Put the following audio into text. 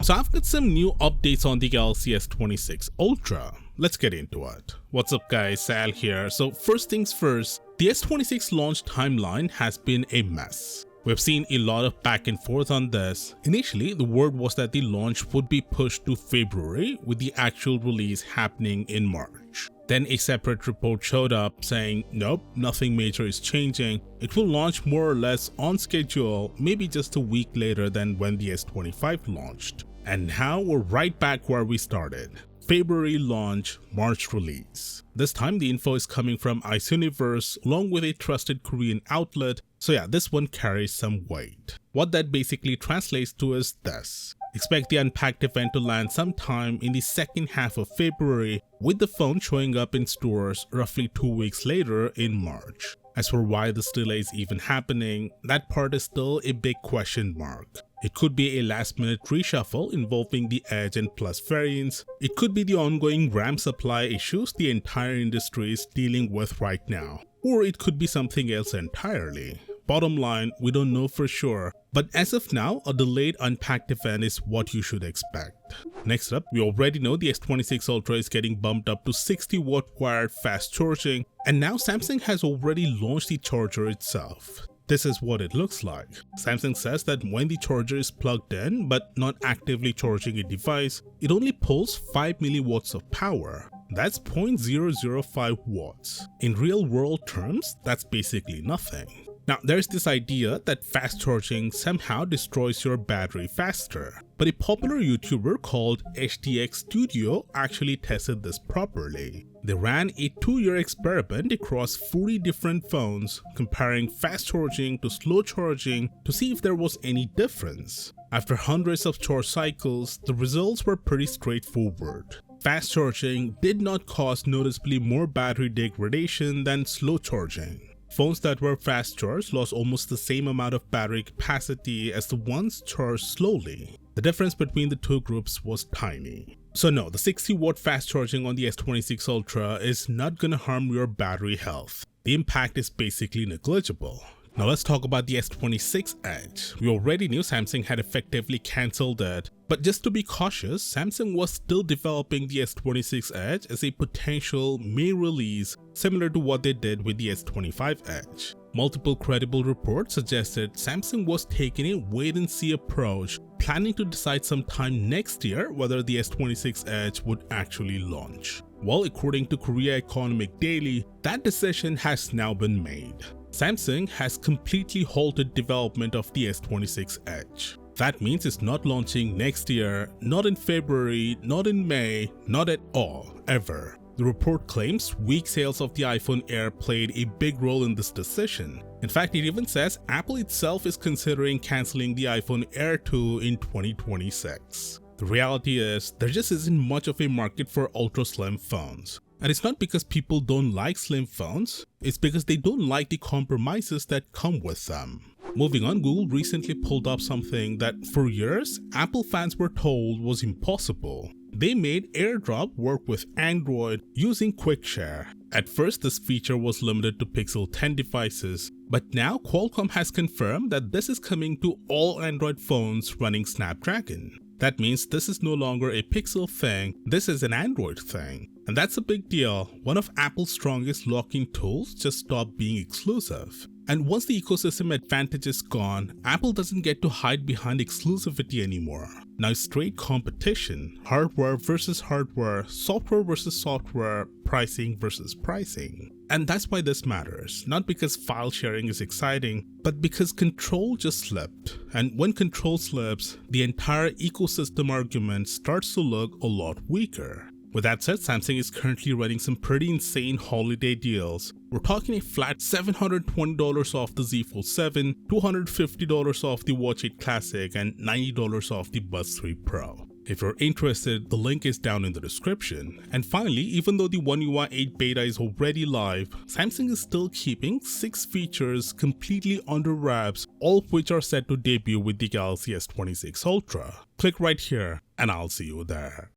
So I've got some new updates on the Galaxy S26 Ultra. Let's get into it. What's up guys, Sal here. So first things first, the S26 launch timeline has been a mess. We've seen a lot of back and forth on this. Initially, the word was that the launch would be pushed to February with the actual release happening in March. Then a separate report showed up saying, nope, nothing major is changing. It will launch more or less on schedule, maybe just a week later than when the S25 launched. And now we're right back where we started. February launch, March release. This time the info is coming from Ice Universe along with a trusted Korean outlet, so yeah, this one carries some weight. What that basically translates to is this. Expect the Unpacked event to land sometime in the second half of February, with the phone showing up in stores roughly 2 weeks later in March. As for why this delay is even happening, that part is still a big question mark. It could be a last-minute reshuffle involving the Edge and Plus variants. It could be the ongoing RAM supply issues the entire industry is dealing with right now. Or it could be something else entirely. Bottom line, we don't know for sure, but as of now, a delayed Unpacked event is what you should expect. Next up, we already know the S26 Ultra is getting bumped up to 60-watt wired fast charging, and now Samsung has already launched the charger itself. This is what it looks like. Samsung says that when the charger is plugged in but not actively charging a device, it only pulls 5 milliwatts of power. That's 0.005 watts. In real world terms, that's basically nothing. Now, there's this idea that fast charging somehow destroys your battery faster, but a popular YouTuber called HTX Studio actually tested this properly. They ran a 2-year experiment across 40 different phones, comparing fast charging to slow charging to see if there was any difference. After hundreds of charge cycles, the results were pretty straightforward. Fast charging did not cause noticeably more battery degradation than slow charging. Phones that were fast charged lost almost the same amount of battery capacity as the ones charged slowly. The difference between the two groups was tiny. So no, the 60-watt fast charging on the S26 Ultra is not gonna harm your battery health. The impact is basically negligible. Now let's talk about the S26 Edge. We already knew Samsung had effectively cancelled it, but just to be cautious, Samsung was still developing the S26 Edge as a potential May release similar to what they did with the S25 Edge. Multiple credible reports suggested Samsung was taking a wait-and-see approach, planning to decide sometime next year whether the S26 Edge would actually launch. Well, according to Korea Economic Daily, that decision has now been made. Samsung has completely halted development of the S26 Edge. That means it's not launching next year, not in February, not in May, not at all, ever. The report claims weak sales of the iPhone Air played a big role in this decision. In fact, it even says Apple itself is considering cancelling the iPhone Air 2 in 2026. The reality is, there just isn't much of a market for ultra-slim phones. And it's not because people don't like slim phones, it's because they don't like the compromises that come with them. Moving on, Google recently pulled up something that for years, Apple fans were told was impossible. They made AirDrop work with Android using QuickShare. At first, this feature was limited to Pixel 10 devices, but now Qualcomm has confirmed that this is coming to all Android phones running Snapdragon. That means this is no longer a Pixel thing, this is an Android thing. And that's a big deal. One of Apple's strongest locking tools just stopped being exclusive. And once the ecosystem advantage is gone, Apple doesn't get to hide behind exclusivity anymore. Now it's straight competition, hardware versus hardware, software versus software, pricing versus pricing. And that's why this matters, not because file sharing is exciting, but because control just slipped. And when control slips, the entire ecosystem argument starts to look a lot weaker. With that said, Samsung is currently running some pretty insane holiday deals. We're talking a flat $720 off the Z Fold 7, $250 off the Watch 8 Classic, and $90 off the Buds 3 Pro. If you're interested, the link is down in the description. And finally, even though the One UI 8 beta is already live, Samsung is still keeping 6 features completely under wraps, all of which are set to debut with the Galaxy S26 Ultra. Click right here and I'll see you there.